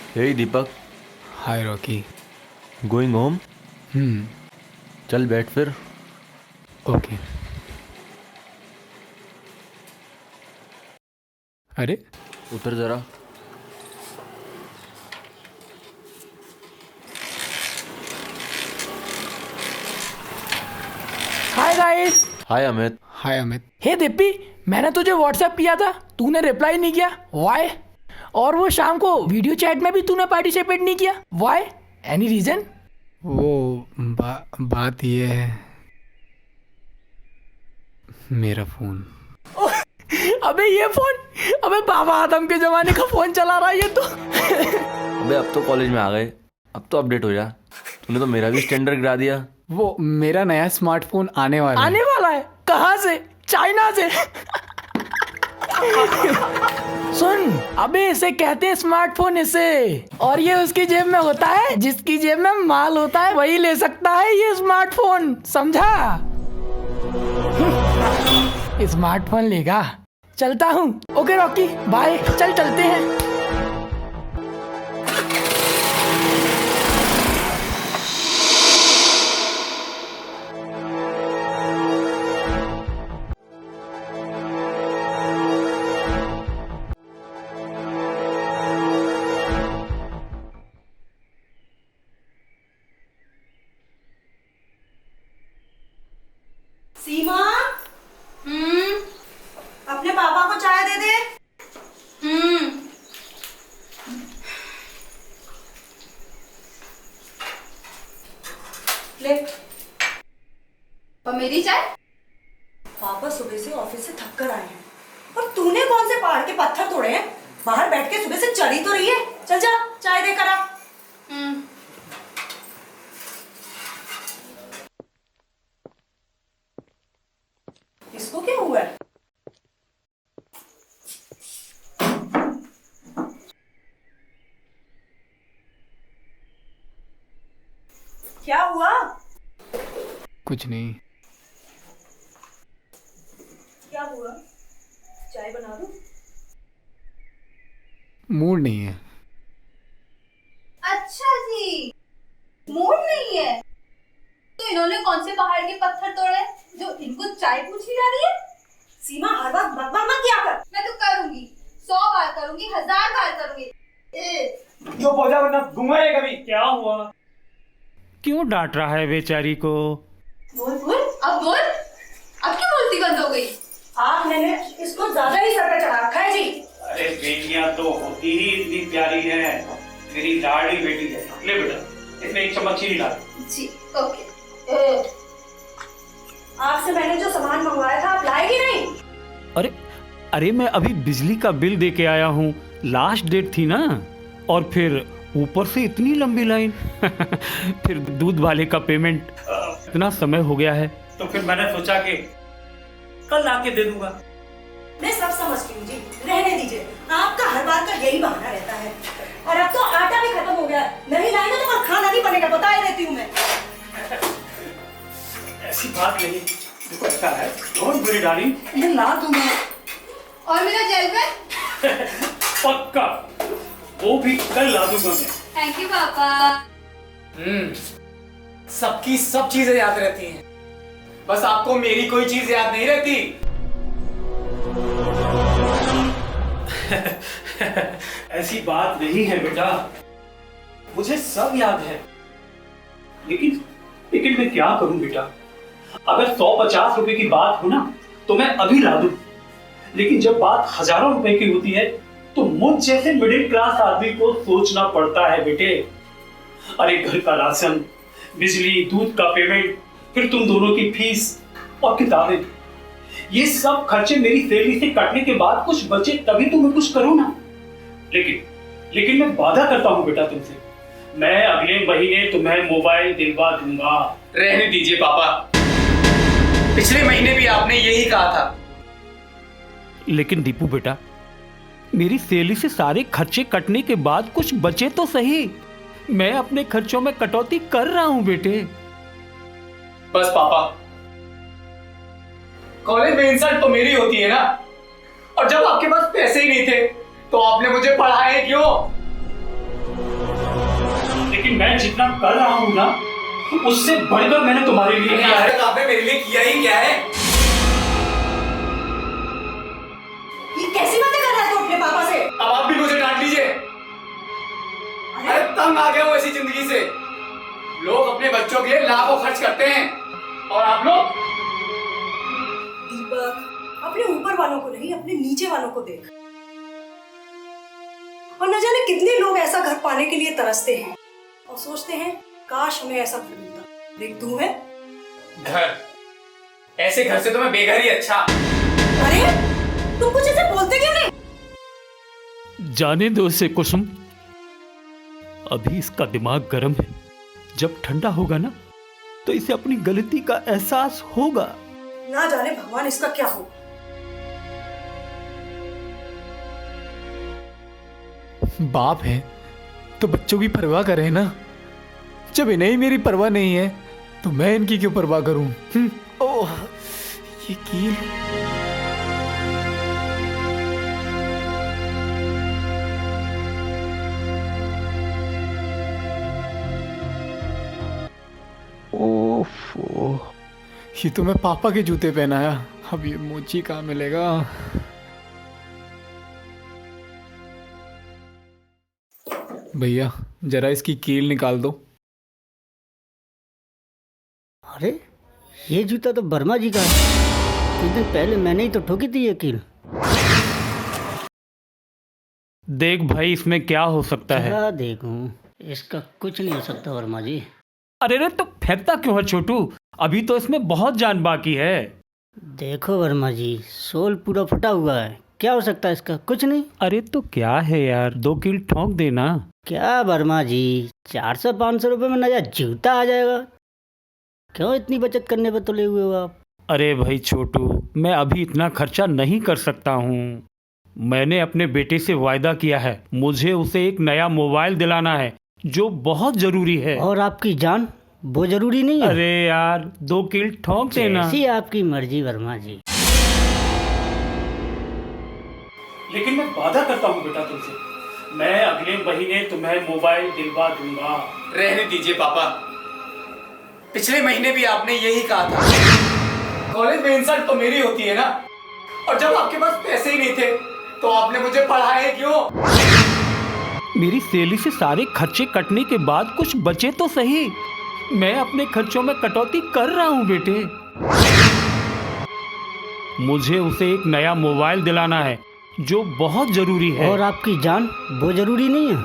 हे Deepak. Hi Rocky. Going home. चल बैठ फिर। ओके। अरे उतर जरा। Hi guys. Hi Amit. Hi Amit. Hey Deepti, मैंने तुझे व्हाट्सएप किया था, तूने रिप्लाई नहीं किया, व्हाई? और वो शाम को वीडियो चैट में भी तूने पार्टिसिपेट नहीं किया, व्हाई? Any reason? वो बात ये है, मेरा फ़ोन। अबे ये फोन, अबे बाबा आदम के जमाने का फोन चला रहा है ये तो। अबे अब तो कॉलेज में आ गए, अब तो अपडेट हो जा। तूने तो मेरा भी स्टैंडर्ड गिरा दिया। वो मेरा नया स्मार्टफोन आने वाला आने है। वाला है? कहाँ से? चाइना से? सुन, अबे इसे कहते हैं स्मार्टफोन इसे, और ये उसकी जेब में होता है, जिसकी जेब में माल होता है वही ले सकता है ये स्मार्टफोन, समझा? स्मार्टफोन लेगा, चलता हूँ। ओके रॉकी, बाय, चल चलते हैं। सीमा। अपने पापा को चाय दे दे। ले। और मेरी चाय? पापा सुबह से ऑफिस से थक कर आए हैं, और तूने कौन से पहाड़ के पत्थर तोड़े हैं? बाहर बैठ के सुबह से चढ़ी तो रही है, चल जा चाय दे कर आ। इसको क्या हुआ है? क्या हुआ? कुछ नहीं। क्या हुआ? चाय बना दूं? मूड नहीं है। अच्छा जी, मूड नहीं है तो इन्होंने कौन से पहाड़ के पत्थर तोड़े जो इनको चाय पूछी जा रही है? सीमा, हर बात बकबक मत किया कर। मैं तो करूंगी, 100 बार करूंगी, 1000 बार करूंगी। जो पहुंचा वरना दूंगा ये कभी। क्या हुआ? क्यों डांट रहा है बेचारी को? बोल बोल, अब बोल। अब क्यों बोलती बंद हो गई? आपने इसको ज्यादा ही सर पे चढ़ा रखा है जी। अरे बेटियां तो होती ही इतनी प्यारी है, मेरी लाडली बेटी है। ले बेटा, इसमें एक चम्मच चीनी डाल। जी ओके। आपसे मैंने जो सामान मंगवाया था आप लाए कि नहीं? अरे अरे मैं अभी बिजली का बिल दे के आया हूँ, लास्ट डेट थी ना, और फिर ऊपर से इतनी लंबी लाइन। फिर दूध वाले का पेमेंट, इतना समय हो गया है तो फिर मैंने सोचा कि कल आके दे दूंगा। मैं सब समझती हूँ जी, रहने दीजिए। आपका हर बार का यही बहाना रहता है, और अब तो आटा भी खत्म हो गया है। नहीं लाएंगे तो और खाना नहीं बनेगा, बता ही देती हूँ मैं। ऐसी बात नहीं, देखो अच्छा है, डोंट वरी डार्लिंग, मैं ला दूंगा। और मेरा जेल पेन? पक्का, वो भी कल ला दूंगा मैं। थैंक यू पापा। सबकी सब चीजें याद रहती हैं, बस आपको मेरी कोई चीज याद नहीं रहती। ऐसी बात नहीं है बेटा, मुझे सब याद है, लेकिन लेकिन मैं क्या करूं बेटा? अगर 150 रुपए की बात हो ना तो मैं अभी ला दूं, लेकिन जब बात हजारों रुपए की होती है तो मुझ जैसे मिडिल क्लास आदमी को सोचना पड़ता है बेटे। अरे घर का राशन, बिजली, दूध का पेमेंट, फिर तुम दोनों की फीस और किताबें, ये सब खर्चे मेरी सैलरी से कटने के बाद कुछ बचे तभी तो मैं कुछ करूं ना। लेकिन मैं वादा करता हूं बेटा तुमसे, मैं अगले महीने तुम्हें मोबाइल दिलवा दूंगा। रहने दीजिए पापा, पिछले महीने भी आपने यही कहा था। लेकिन दीपू बेटा, मेरी सैलरी से सारे खर्चे कटने के बाद कुछ बचे तो सही। मैं अपने खर्चों में कटौती कर रहा हूं बेटे। बस पापा, कॉलेज में इंसल्ट तो मेरी होती है ना, और जब आपके पास पैसे ही नहीं थे तो आपने मुझे पढ़ाए क्यों? लेकिन मैं जितना कर रहा हूँ ना, उससे बढ़कर मैंने तुम्हारे लिए किया है। आपने मेरे लिए किया ही क्या है? ये कैसी बातें कर रहा है तू अपने पापा से? अब आप भी मुझे डांट लीजिए। अरे तंग आ गया हूँ ऐसी जिंदगी से। लोग अपने बच्चों के लिए लाखों खर्च करते हैं और आप लोग। दीपक, अपने ऊपर वालों को नहीं, अपने नीचे वालों को देख। और न जाने कितने लोग ऐसा घर पाने के लिए तरसते हैं और सोचते हैं काश हमें ऐसा घर मिलता। देख तू है घर, ऐसे घर से तो मैं बेघर ही अच्छा। अरे तुम कुछ ऐसे बोलते क्यों नहीं? जाने दो इसे कुसुम, अभी इसका दिमाग गर्म है। जब ठंडा होगा ना तो इसे अपनी गलती का एहसास होगा। ना जाने भगवान इसका क्या हो। बाप है तो बच्चों की परवाह करे ना। जब इन्हें ही मेरी परवाह नहीं है तो मैं इनकी क्यों परवाह करूं? ओह, ये कील। ओफो, ये तो मैं पापा के जूते पहनाया। अब ये मोची कहाँ मिलेगा? भैया जरा इसकी कील निकाल दो। अरे ये जूता तो वर्मा जी का है। कुछ दिन पहले मैंने ही तो ठोकी थी ये कील। देख भाई इसमें क्या हो सकता है? क्या देखूं, इसका कुछ नहीं हो सकता वर्मा जी। अरे रे तो फेंकता क्यों है छोटू? अभी तो इसमें बहुत जान बाकी है। देखो वर्मा जी, सोल पूरा फटा हुआ है। क्या हो सकता है इसका? कुछ नहीं। अरे तो क्या है यार, 2 कील ठोक देना। क्या वर्मा जी, 400-500 रुपए में नया जूता आ जाएगा। क्यों इतनी बचत करने पे तुले हुए हो आप? अरे भाई छोटू, मैं अभी इतना खर्चा नहीं कर सकता हूँ। मैंने अपने बेटे से वायदा किया है, मुझे उसे एक नया मोबाइल दिलाना है जो बहुत जरूरी है। और आपकी जान वो जरूरी नहीं है? अरे यार 2 कील ठोक देना। जैसी आपकी मर्जी वर्मा जी। लेकिन मैं वादा करता हूँ बेटा तुमसे, मैं अगले महीने तुम्हें मोबाइल दिलवा दूंगा। रहने दीजिए पापा, पिछले महीने भी आपने यही कहा था। कॉलेज में इंसल्ट तो मेरी होती है ना, और जब आपके पास पैसे ही नहीं थे तो आपने मुझे पढ़ाए क्यों? मेरी सैलरी से सारे खर्चे कटने के बाद कुछ बचे तो सही। मैं अपने खर्चों में कटौती कर रहा हूँ बेटे। मुझे उसे एक नया मोबाइल दिलाना है जो बहुत जरूरी है। और आपकी जान वो जरूरी नहीं है?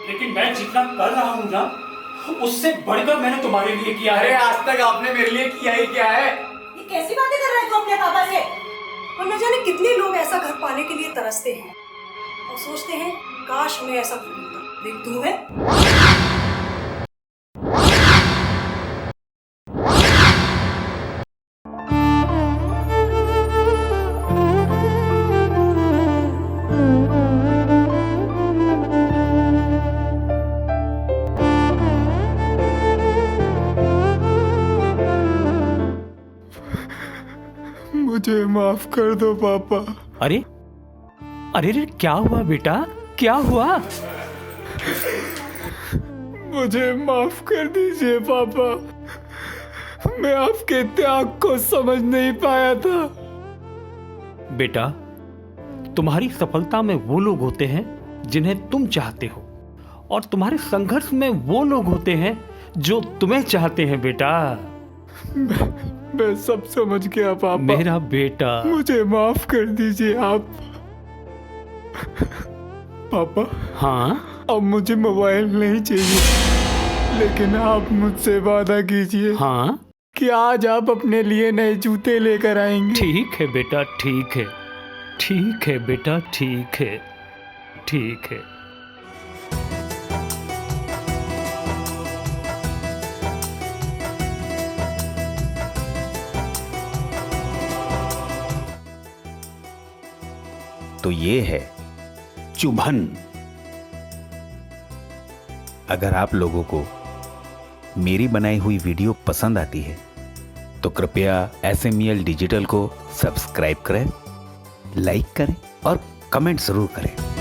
लेकिन मैं जितना कर रहा हूँ ना, उससे बढ़कर मैंने तुम्हारे लिए किया है। अरे आज तक आपने मेरे लिए किया ही क्या है? ये कैसी बातें कर रहा है तू अपने पापा से? और न जाने कितने लोग ऐसा घर पाने के लिए तरसते हैं और सोचते हैं काश हमें ऐसा घर मिलता। देख तू है मुझे माफ कर दो पापा। अरे अरे रे, क्या हुआ बेटा, क्या हुआ? मुझे माफ कर दीजिए पापा, मैं आपके त्याग को समझ नहीं पाया था। बेटा, तुम्हारी सफलता में वो लोग होते हैं जिन्हें तुम चाहते हो, और तुम्हारे संघर्ष में वो लोग होते हैं जो तुम्हें चाहते हैं बेटा। मैं सब समझ गया पापा। मेरा बेटा, मुझे माफ कर दीजिए आप। पापा, हाँ अब मुझे मोबाइल नहीं चाहिए, लेकिन आप मुझसे वादा कीजिए हाँ कि आज आप अपने लिए नए जूते लेकर आएंगे। ठीक है बेटा, ठीक है, ठीक है बेटा, ठीक है, ठीक है। तो ये है चुभन। अगर आप लोगों को मेरी बनाई हुई वीडियो पसंद आती है तो कृपया SMEL डिजिटल को सब्सक्राइब करें, लाइक करें और कमेंट जरूर करें।